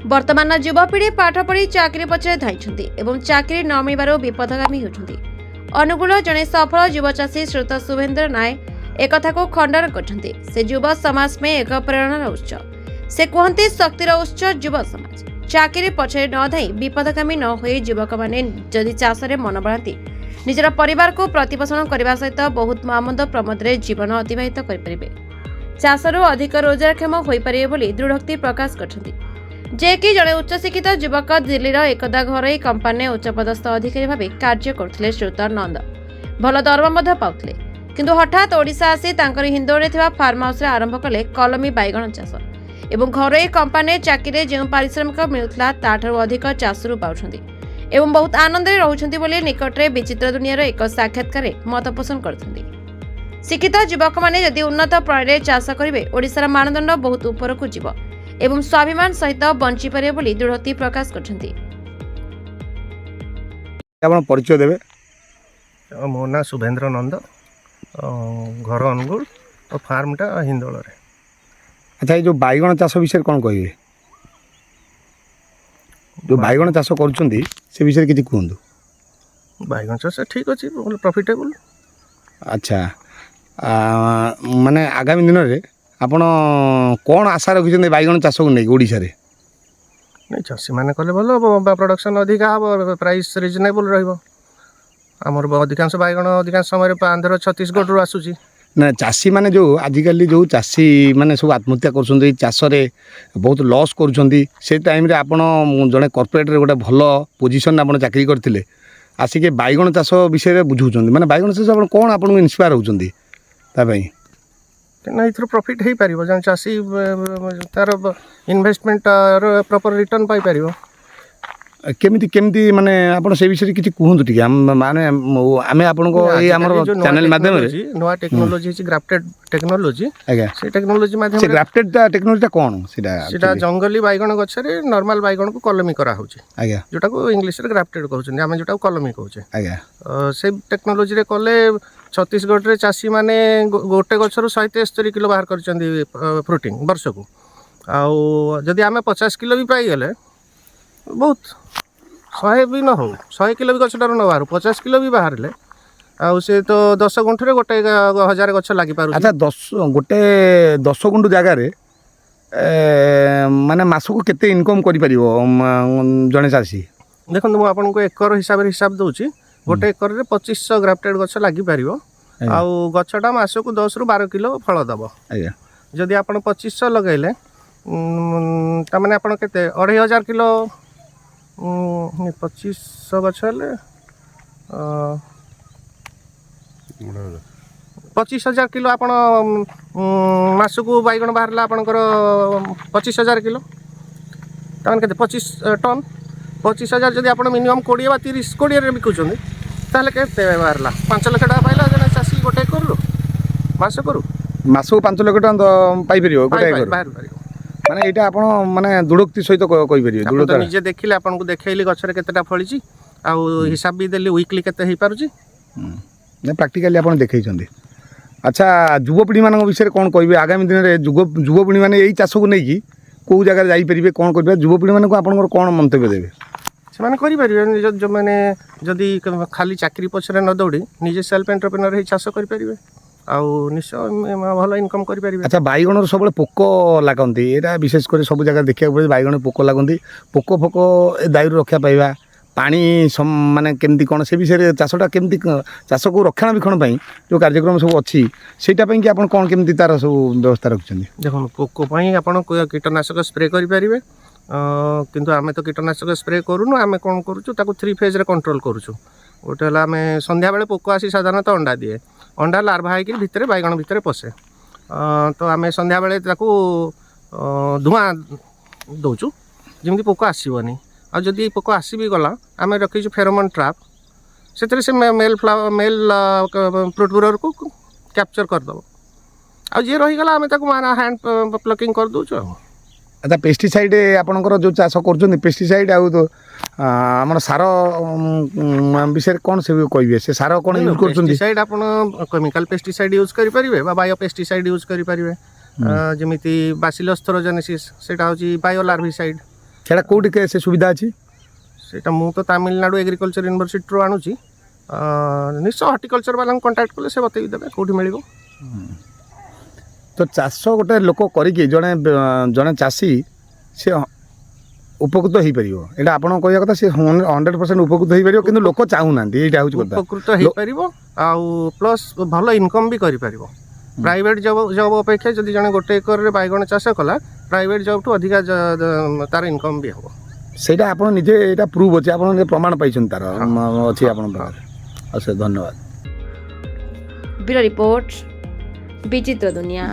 ବର୍ତ୍ତମାନ ଯୁବପିଢ଼ି ପାଠ ପଢ଼ି ଚାକିରି ପଛରେ ଧାଇଁଛନ୍ତି ଏବଂ ଚାକିରି ନ ମିଳିବାରୁ ବିପଦଗାମୀ ହେଉଛନ୍ତି। ଅନୁଗୁଳ ଜଣେ ସଫଳ ଯୁବ ଚାଷୀ ଶ୍ରୋତା ଶୁଭେନ୍ଦ୍ର ନାୟକ ଏକଥାକୁ ଖଣ୍ଡନ କରିଛନ୍ତି। ସେ ଯୁବ ସମାଜ ପାଇଁ ଏକ ପ୍ରେରଣାର ଉତ୍ସ। ସେ କୁହନ୍ତି, ଶକ୍ତିର ଉତ୍ସ ଯୁବ ସମାଜ। ଚାକିରି ପଛରେ ନ ଧାଇଁ ବିପଦଗାମୀ ନ ହୋଇ ଯୁବକମାନେ ଯଦି ଚାଷରେ ମନ ବଳାନ୍ତି, ନିଜର ପରିବାରକୁ ପ୍ରତିପୋଷଣ କରିବା ସହିତ ବହୁତ ଆନନ୍ଦ ପ୍ରମୋଦରେ ଜୀବନ ଅତିବାହିତ କରିପାରିବେ। ଚାଷରୁ ଅଧିକ ରୋଜଗାରକ୍ଷମ ହୋଇପାରିବେ ବୋଲି ଦୃଢ଼ୋକ୍ତି ପ୍ରକାଶ କରିଛନ୍ତି। ଯେ କି ଜଣେ ଉଚ୍ଚଶିକ୍ଷିତ ଯୁବକ ଦିଲ୍ଲୀର ଏକଦା ଘରୋଇ କମ୍ପାନୀରେ ଉଚ୍ଚପଦସ୍ଥ ଅଧିକାରୀ ଭାବେ କାର୍ଯ୍ୟ କରୁଥିଲେ। ଶ୍ରୋତା ନନ୍ଦ ଭଲ ଦରମା ମଧ୍ୟ ପାଉଥିଲେ, କିନ୍ତୁ ହଠାତ୍ ଓଡ଼ିଶା ଆସି ତାଙ୍କର ହିନ୍ଦୋଳରେ ଥିବା ଫାର୍ମ ହାଉସରେ ଆରମ୍ଭ କଲେ କଲମୀ ବାଇଗଣ ଚାଷ ଏବଂ ଘରୋଇ କମ୍ପାନୀରେ ଚାକିରିରେ ଯେଉଁ ପାରିଶ୍ରମିକ ମିଳୁଥିଲା ତାଠାରୁ ଅଧିକ ଚାଷରୁ ପାଉଛନ୍ତି ଏବଂ ବହୁତ ଆନନ୍ଦରେ ରହୁଛନ୍ତି ବୋଲି ନିକଟରେ ବିଚିତ୍ର ଦୁନିଆର ଏକ ସାକ୍ଷାତକାରରେ ମତ ପୋଷଣ କରୁଛନ୍ତି। ଶିକ୍ଷିତ ଯୁବକମାନେ ଯଦି ଉନ୍ନତ ପ୍ରଣାଳୀରେ ଚାଷ କରିବେ, ଓଡ଼ିଶାର ମାନଦଣ୍ଡ ବହୁତ ଉପରକୁ ଯିବ ଏବଂ ସ୍ୱାଭିମାନ ସହିତ ବଞ୍ଚିପାରିବେ ବୋଲି ଦୃଢ଼ୋକ୍ତି ପ୍ରକାଶ କରିଛନ୍ତି। ଆପଣ ପରିଚୟ ଦେବେ? ମୋ ନାଁ ଶୁଭେନ୍ଦ୍ର ନନ୍ଦ, ଘର ଅନୁଗୁଳ ଓ ଫାର୍ମଟା ହିନ୍ଦୋଳରେ। ଆଚ୍ଛା, ଏଇ ଯେଉଁ ବାଇଗଣ ଚାଷ ବିଷୟରେ କ'ଣ କହିବେ? ଯେଉଁ ବାଇଗଣ ଚାଷ କରୁଛନ୍ତି ସେ ବିଷୟରେ କିଛି କୁହନ୍ତୁ। ବାଇଗଣ ଚାଷ ଠିକ୍ ଅଛି, ଭଲ ପ୍ରଫିଟେବୁଲ୍। ଆଚ୍ଛା, ମାନେ ଆଗାମୀ ଦିନରେ ଆପଣ କ'ଣ ଆଶା ରଖିଛନ୍ତି ବାଇଗଣ ଚାଷକୁ ନେଇକି ଓଡ଼ିଶାରେ? ନାଇଁ, ଚାଷୀମାନେ କଲେ ଭଲ ହେବ ବା ପ୍ରଡ଼କ୍ସନ୍ ଅଧିକା ହେବ, ପ୍ରାଇସ୍ ରିଜନେବୁଲ୍ ରହିବ। ଆମର ଅଧିକାଂଶ ବାଇଗଣ ଅଧିକାଂଶ ସମୟରେ ଆନ୍ଧ୍ର ଛତିଶଗଡ଼ରୁ ଆସୁଛି। ନା, ଚାଷୀମାନେ ଯେଉଁ ଆଜିକାଲି ଯେଉଁ ଚାଷୀମାନେ ସବୁ ଆତ୍ମହତ୍ୟା କରୁଛନ୍ତି ଏଇ ଚାଷରେ ବହୁତ ଲସ୍ କରୁଛନ୍ତି, ସେ ଟାଇମ୍ରେ ଆପଣ ଜଣେ କର୍ପୋରେଟ୍ରେ ଗୋଟେ ଭଲ ପୋଜିସନ୍ ଆପଣ ଚାକିରି କରିଥିଲେ, ଆସିକି ବାଇଗଣ ଚାଷ ବିଷୟରେ ବୁଝାଉଛନ୍ତି। ମାନେ ବାଇଗଣ ଚାଷ ଆପଣ କ'ଣ ଆପଣଙ୍କୁ ଇନ୍ସପାୟାର ହେଉଛନ୍ତି ତା ପାଇଁ? କାହିଁକିନା ଏଥିରୁ ପ୍ରଫିଟ୍ ହେଇପାରିବ, ଜଣେ ଚାଷୀ ତା'ର ଇନଭେଷ୍ଟମେଣ୍ଟର ପ୍ରପର୍ ରିଟର୍ନ ପାଇପାରିବ। କେମିତି କେମିତି ମାନେ ଆପଣ ସେ ବିଷୟରେ କିଛି କୁହନ୍ତୁ ଟିକେ। ମାନେ ଆମେ ଆପଣଙ୍କ ଏଇ ଆମର ଚ୍ୟାନେଲ୍ ମାଧ୍ୟମରେ ନୂଆ ଟେକ୍ନୋଲୋଜି ହେଇଛି, ଗ୍ରାଫ୍ଟେଡ୍ ଟେକ୍ନୋଲୋଜି। ଆଜ୍ଞା, ସେ ଟେକ୍ନୋଲୋଜି ସେ ମାଧ୍ୟମରେ ଗ୍ରାଫ୍ଟେଡ୍ ଟେକ୍ନୋଲୋଜିଟା କ'ଣ? ସେଟା ଜଙ୍ଗଲୀ ବାଇଗଣ ଗଛରେ ନର୍ମାଲ ବାଇଗଣକୁ କଲମୀ କରାହେଉଛି, ଆଜ୍ଞା, ଯେଉଁଟାକୁ ଇଂଲିଶରେ ଗ୍ରାଫ୍ଟେଡ୍ କହୁଛନ୍ତି, ଆମେ ଯେଉଁଟାକୁ କଲମୀ କହୁଛେ। ଆଜ୍ଞା, ସେଇ ଟେକ୍ନୋଲୋଜିରେ କଲେ ଛତିଶଗଡ଼ରେ ଚାଷୀମାନେ ଗୋଟେ ଗଛରୁ 173 କିଲୋ ବାହାର କରିଛନ୍ତି ପ୍ରୋଟିନ୍ ବର୍ଷକୁ। ଆଉ ଯଦି ଆମେ 50 କିଲୋ ବି ପାଇଗଲେ, ବହୁତ 100 ବି ନ ହଉ, 100 କିଲୋ ବି ଗଛଟାରୁ ନ ବାହାରୁ, 50 କିଲୋ ବି ବାହାରିଲେ, ଆଉ ସେ ତ 10 ଗୁଣ୍ଠରେ 1,000 ଗଛ ଲାଗିପାରୁଛି। ଆଚ୍ଛା, ଗୋଟେ 10 ଗୁଣ୍ଠ ଜାଗାରେ ମାନେ ମାସକୁ କେତେ ଇନକମ୍ କରିପାରିବ ଜଣେ ଚାଷୀ? ଦେଖନ୍ତୁ, ମୁଁ ଆପଣଙ୍କୁ ଏକର ହିସାବ ଦେଉଛି। ଗୋଟେ ଏକରରେ 2500 ଗ୍ରାଫ୍ଟେଡ୍ ଗଛ ଲାଗିପାରିବ। ଆଉ ଗଛଟା ମାସକୁ 10ରୁ 12 କିଲୋ ଫଳ ଦେବ। ଆଜ୍ଞା, ଯଦି ଆପଣ 2500 ଲଗାଇଲେ, ତାମାନେ ଆପଣ କେତେ 2500 କିଲୋ, 2500 ଗଛ ହେଲେ 25,000 କିଲୋ ଆପଣ ମାସକୁ ବାଇଗଣ ବାହାରିଲା ଆପଣଙ୍କର 25,000 କିଲୋ, ତାମାନେ କେତେ 25 ଟନ୍। 25,000 ଯଦି ଆପଣ ମିନିମମ୍ 20 ବା 30-20ରେ ବିକୁଛନ୍ତି, ତାହେଲେ କେତେ ବାହାରିଲା? 5 ଲକ୍ଷ ଟଙ୍କା ପାଇଲା ଜଣେ ଚାଷୀ ଗୋଟେ ଏକରରୁ ମାସକରୁ। ମାସକୁ 5 ଲକ୍ଷ ଟଙ୍କା ପାଇପାରିବ ଗୋଟେ ଏକର? ବାହାରିପାରିବ। ମାନେ ଏଇଟା ଆପଣ ମାନେ ଦୃଢ଼ୋକ୍ତି ସହିତ କହିପାରିବେ? ଆପଣ ତ ନିଜେ ଦେଖିଲେ, ଆପଣଙ୍କୁ ଦେଖେଇଲି ଗଛରେ କେତେଟା ଫଳିଛି, ଆଉ ହିସାବ ବି ଦେଲି ୱିକଲି କେତେ ହେଇପାରୁଛି। ପ୍ରାକ୍ଟିକାଲି ଆପଣ ଦେଖେଇଛନ୍ତି। ଆଚ୍ଛା, ଯୁବପିଢ଼ିମାନଙ୍କ ବିଷୟରେ କ'ଣ କହିବେ? ଆଗାମୀ ଦିନରେ ଯୁବପିଢ଼ିମାନେ ଏଇ ଚାଷକୁ ନେଇକି କେଉଁ ଜାଗାରେ ଯାଇପାରିବେ, କ'ଣ କରିବେ? ଯୁବପିଢ଼ିମାନଙ୍କୁ ଆପଣଙ୍କର କ'ଣ ମନ୍ତବ୍ୟ ଦେବେ? ସେମାନେ କରିପାରିବେ, ଯେଉଁମାନେ ଯଦି ଖାଲି ଚାକିରି ପଛରେ ନ ଦୌଡ଼ି ନିଜେ ସେଲ୍ଫ ଏଣ୍ଟରପ୍ରେନର ହେଇ ଚାଷ କରିପାରିବେ, ଆଉ ନିଶ୍ଚୟ ଭଲ ଇନକମ୍ କରିପାରିବେ। ଆଚ୍ଛା, ବାଇଗଣର ସବୁବେଳେ ପୋକ ଲାଗନ୍ତି, ଏଇଟା ବିଶେଷ କରି ସବୁ ଜାଗାରେ ଦେଖିବାକୁ ପଡ଼େ, ବାଇଗଣ ପୋକ ଲାଗନ୍ତି। ପୋକ ଏ ଦାଉରୁ ରକ୍ଷା ପାଇବା, ପାଣି ମାନେ କେମିତି କ'ଣ ସେ ବିଷୟରେ, ଚାଷଟା କେମିତି, ଚାଷକୁ ରକ୍ଷଣାବେକ୍ଷଣ ପାଇଁ ଯେଉଁ କାର୍ଯ୍ୟକ୍ରମ ସବୁ ଅଛି, ସେଇଟା ପାଇଁକି ଆପଣ କ'ଣ କେମିତି ତା'ର ସବୁ ବ୍ୟବସ୍ଥା ରଖିଛନ୍ତି? ଦେଖନ୍ତୁ, ପୋକ ପାଇଁ ଆପଣ କୀଟନାଶକ ସ୍ପ୍ରେ କରିପାରିବେ, କିନ୍ତୁ ଆମେ ତ କୀଟନାଶକ ସ୍ପ୍ରେ କରୁନୁ। ଆମେ କ'ଣ କରୁଛୁ, ତାକୁ 3 ଫେଜ୍ରେ କଣ୍ଟ୍ରୋଲ୍ କରୁଛୁ। ଗୋଟେ ହେଲା, ଆମେ ସନ୍ଧ୍ୟାବେଳେ ପୋକ ଆସି ସାଧାରଣତଃ ଅଣ୍ଡା ଦିଏ, ଅଣ୍ଡା ଲାର୍ଭା ହେଇକି ଭିତରେ ବାଇଗଣ ଭିତରେ ପଶେ। ତ ଆମେ ସନ୍ଧ୍ୟାବେଳେ ତାକୁ ଧୂଆଁ ଦେଉଛୁ, ଯେମିତି ପୋକ ଆସିବନି। ଆଉ ଯଦି ପୋକ ଆସିବି ଗଲା, ଆମେ ରଖିଛୁ ଫେରୋମନ୍ ଟ୍ରାପ୍, ସେଥିରେ ସେ ମେଲ୍ ଫ୍ରୁଟ୍ ବ୍ରୋରକୁ କ୍ୟାପଚର୍ କରିଦେବ। ଆଉ ଯିଏ ରହିଗଲା, ଆମେ ତାକୁ ହ୍ୟାଣ୍ଡ ପ୍ଲକିଂ କରିଦେଉଛୁ। ଆଉ ଆଚ୍ଛା, ପେଷ୍ଟିସାଇଡ଼୍ ଆପଣଙ୍କର ଯେଉଁ ଚାଷ କରୁଛନ୍ତି, ପେଷ୍ଟିସାଇଡ଼୍ ଆଉ ଆମର ସାର ବିଷୟରେ କ'ଣ ସେ କହିବେ? ସେ ସାର କ'ଣ ୟୁଜ୍ କରୁଛନ୍ତି? ପେଷ୍ଟିସାଇଡ଼୍ ଆପଣ କେମିକାଲ ପେଷ୍ଟିସାଇଡ଼୍ ୟୁଜ୍ କରିପାରିବେ ବା ବାୟୋ ପେଷ୍ଟିସାଇଡ଼୍ ୟୁଜ୍ କରିପାରିବେ। ଯେମିତି ବାସିଲସ୍ ଥୋରୋଜେନେସିସ୍, ସେଇଟା ହେଉଛି ବାୟୋ ଲାର୍ଭିସାଇଡ଼୍। ସେଇଟା କେଉଁଠି ସେ ସୁବିଧା ଅଛି? ସେଇଟା ମୁଁ ତ ତାମିଲନାଡୁ ଏଗ୍ରିକଲଚର ୟୁନିଭର୍ସିଟିରୁ ଆଣୁଛି। ନିଶ୍ଚୟ ହର୍ଟିକଲଚର ବାଲାଙ୍କୁ କଣ୍ଟାକ୍ଟ କଲେ ସେ ବତେଇ ଦେବେ କେଉଁଠି ମିଳିବ। ତ ଚାଷ ଗୋଟେ ଲୋକ କରିକି ଜଣେ ଜଣେ ଚାଷୀ ସେ ଉପକୃତ ହେଇପାରିବ, ଏଇଟା ଆପଣଙ୍କ କହିବା କଥା। ସେ 100% ଉପକୃତ ହେଇପାରିବ, କିନ୍ତୁ ଲୋକ ଚାହୁଁନାହାନ୍ତି, ଏଇଟା ହେଉଛି କଥା। ଉପକୃତ ହେଇପାରିବ ଆଉ ପ୍ଲସ୍ ଭଲ ଇନକମ୍ ବି କରିପାରିବ। ପ୍ରାଇଭେଟ୍ ଜବ୍ ଅପେକ୍ଷା ଯଦି ଜଣେ ଗୋଟେ ଏକରରେ ବାଇଗଣ ଚାଷ କଲା, ପ୍ରାଇଭେଟ୍ ଜବ୍ଠୁ ଅଧିକା ତାର ଇନକମ୍ ବି ହେବ। ସେଇଟା ଆପଣ ନିଜେ ଏଇଟା ପ୍ରୁଭ୍ ଅଛି, ଆପଣ ନିଜେ ପ୍ରମାଣ ପାଇଛନ୍ତି, ତାର ଅଛି ଆପଣଙ୍କ ପାଖରେ। ଆଉ ସେ ଧନ୍ୟବାଦ। ବ୍ୟୁରୋ ରିପୋର୍ଟ, ବିଚିତ୍ର ଦୁନିଆ।